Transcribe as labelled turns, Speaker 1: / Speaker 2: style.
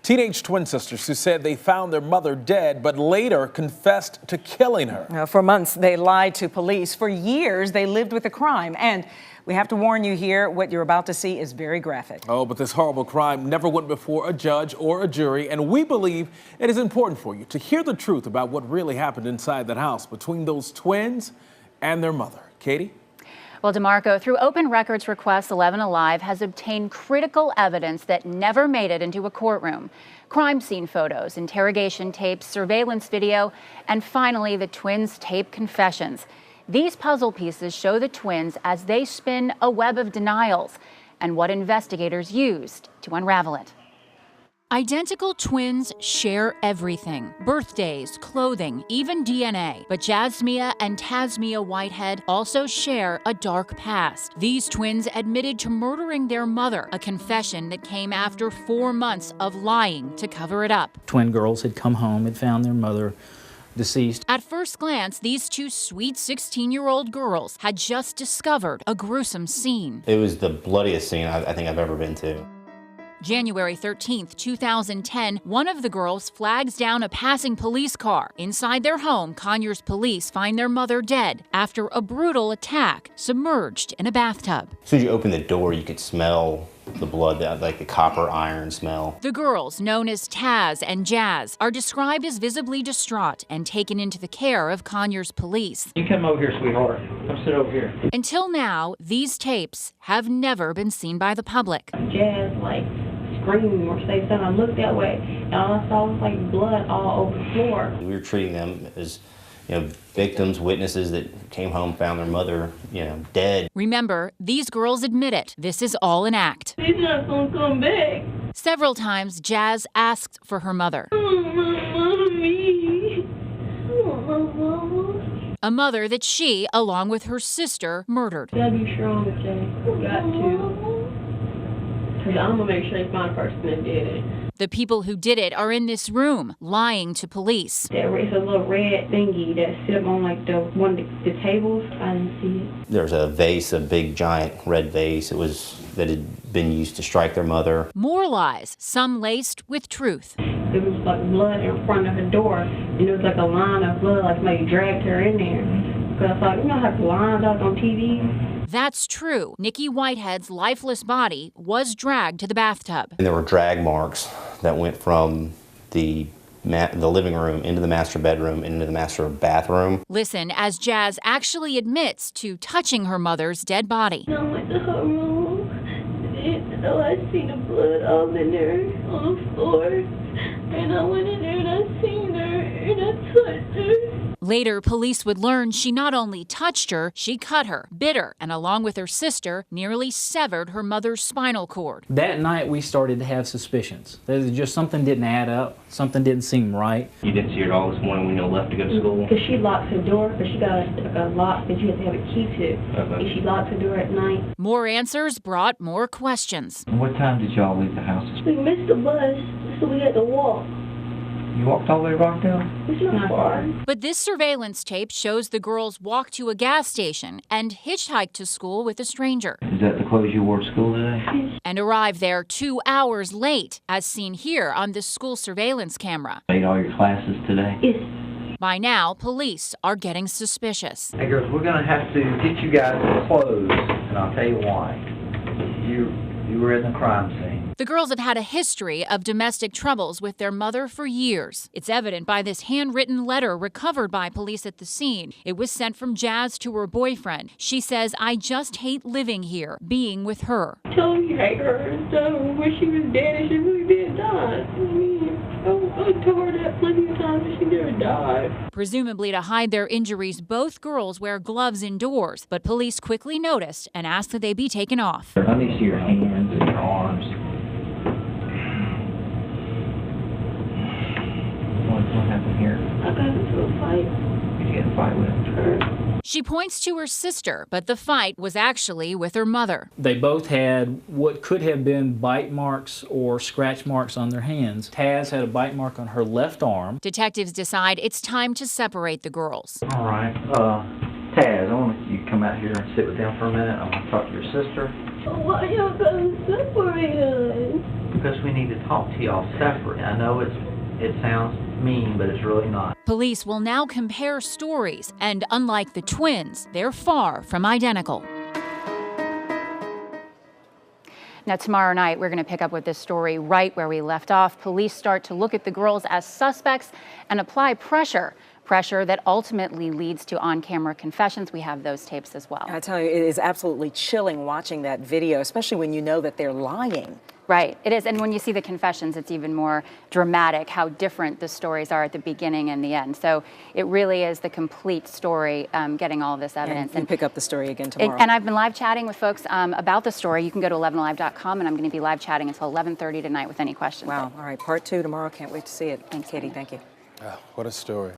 Speaker 1: Teenage twin sisters who said they found their mother dead, but later confessed to killing her.
Speaker 2: For months, they lied to police. For years, they lived with the crime. And we have to warn you here, what you're about to see is very graphic.
Speaker 1: Oh, but this horrible crime never went before a judge or a jury, and we believe it is important for you to hear the truth about what really happened inside that house between those twins and their mother. Katie?
Speaker 3: Well, DeMarco, through open records requests, 11 Alive has obtained critical evidence that never made it into a courtroom. Crime scene photos, interrogation tapes, surveillance video, and finally the twins' tape confessions. These puzzle pieces show the twins as they spin a web of denials and what investigators used to unravel it. Identical twins share everything. Birthdays, clothing, even DNA. But Jasmia and Tasmia Whitehead also share a dark past. These twins admitted to murdering their mother, a confession that came after 4 months of lying to cover it up.
Speaker 4: Twin girls had come home and found their mother deceased.
Speaker 3: At first glance, these two sweet 16-year-old girls had just discovered a gruesome scene.
Speaker 5: It was the bloodiest scene I think I've ever been to.
Speaker 3: January 13th, 2010, one of the girls flags down a passing police car. Inside their home, Conyers police find their mother dead after a brutal attack, submerged in a bathtub.
Speaker 5: As soon as you opened the door, you could smell the blood, like the copper iron smell.
Speaker 3: The girls, known as Taz and Jazz, are described as visibly distraught and taken into the care of Conyers police.
Speaker 6: You come over here, sweetheart. Come sit over here.
Speaker 3: Until now, these tapes have never been seen by the public.
Speaker 7: Jazz, screaming or say something. I looked that way, and all I saw was blood all over the floor.
Speaker 5: We were treating them as, victims, witnesses that came home, found their mother, dead.
Speaker 3: Remember, these girls admit it. This is all an act.
Speaker 7: He's not gonna come back.
Speaker 3: Several times, Jazz asked for her mother.
Speaker 7: Mommy. Mama.
Speaker 3: A mother that she, along with her sister, murdered.
Speaker 7: You gotta be strong, Jay. You got to. Because I'm gonna make sure they find the person that did it.
Speaker 3: The people who did it are in this room, lying to police.
Speaker 7: It's a little red thingy that sit up on one of the tables. I didn't see it.
Speaker 5: There's a vase, a big giant red vase. That had been used to strike their mother.
Speaker 3: More lies, some laced with truth.
Speaker 7: There was blood in front of the door, and there was a line of blood, like somebody dragged her in there. Because I thought, how the lines out on TV?
Speaker 3: That's true. Nikki Whitehead's lifeless body was dragged to the bathtub.
Speaker 5: And there were drag marks that went from the living room into the master bedroom into the master bathroom.
Speaker 3: Listen as Jazz actually admits to touching her mother's dead body.
Speaker 7: I went to her room, and I seen the blood all in there on the floor. And I went in there and I seen her and I touched her.
Speaker 3: Later, police would learn she not only touched her, she cut her, bit her, and along with her sister, nearly severed her mother's spinal cord.
Speaker 4: That night, we started to have suspicions. There's just something didn't add up. Something didn't seem right.
Speaker 6: You didn't see her at all this morning when you left to go to school?
Speaker 7: Because she locked her door, because she got a lock that you have to have a key to.
Speaker 6: Okay.
Speaker 7: And she locked her door at night.
Speaker 3: More answers brought more questions.
Speaker 6: What time did y'all leave the house?
Speaker 7: We missed the bus, so we had to walk.
Speaker 6: You walked all the way to Rockdale?
Speaker 7: It's not far.
Speaker 3: But this surveillance tape shows the girls walked to a gas station and hitchhiked to school with a stranger.
Speaker 6: Is that the clothes you wore to school today?
Speaker 3: And arrived there 2 hours late, as seen here on this school surveillance camera.
Speaker 6: Made all your classes today?
Speaker 7: Yes.
Speaker 3: By now, police are getting suspicious.
Speaker 6: Hey girls, we're gonna have to get you guys clothes, and I'll tell you why. You were in the crime scene.
Speaker 3: The girls have had a history of domestic troubles with their mother for years. It's evident by this handwritten letter recovered by police at the scene. It was sent from Jazz to her boyfriend. She says, "I just hate living here, being with her."
Speaker 7: Tell her you hate her and stuff. When she was dead and she really did die. I told her that plenty of times and she never died.
Speaker 3: Presumably to hide their injuries, both girls wear gloves indoors, but police quickly noticed and asked that they be taken off.
Speaker 6: Let me see your hands and your arms. What happened here?
Speaker 7: I got into a fight.
Speaker 6: Did you get in a fight with her?
Speaker 3: She points to her sister, but the fight was actually with her mother.
Speaker 4: They both had what could have been bite marks or scratch marks on their hands. Taz had a bite mark on her left arm.
Speaker 3: Detectives decide it's time to separate the girls.
Speaker 6: All right. Taz, I want you to come out here and sit with them for a minute. I want to talk to your sister.
Speaker 7: Why y'all gonna separate us?
Speaker 6: because we need to talk to y'all separate. I know it sounds mean, but it's really not.
Speaker 8: Police will now compare stories, and unlike the twins, they're far from identical.
Speaker 3: Now, tomorrow night, we're going to pick up with this story right where we left off. Police start to look at the girls as suspects and apply pressure that ultimately leads to on-camera confessions. We have those tapes as well.
Speaker 2: I tell you, it is absolutely chilling watching that video, especially when you know that they're lying.
Speaker 3: Right, it is. And when you see the confessions, it's even more dramatic how different the stories are at the beginning and the end. So it really is the complete story, getting all of this evidence.
Speaker 2: And pick up the story again tomorrow.
Speaker 3: And I've been live chatting with folks about the story. You can go to 11alive.com, and I'm going to be live chatting until 11:30 tonight with any questions.
Speaker 2: Wow. All right, part 2 tomorrow. Can't wait to see it.
Speaker 3: Thanks,
Speaker 2: Katie. Thank you.
Speaker 1: What a story.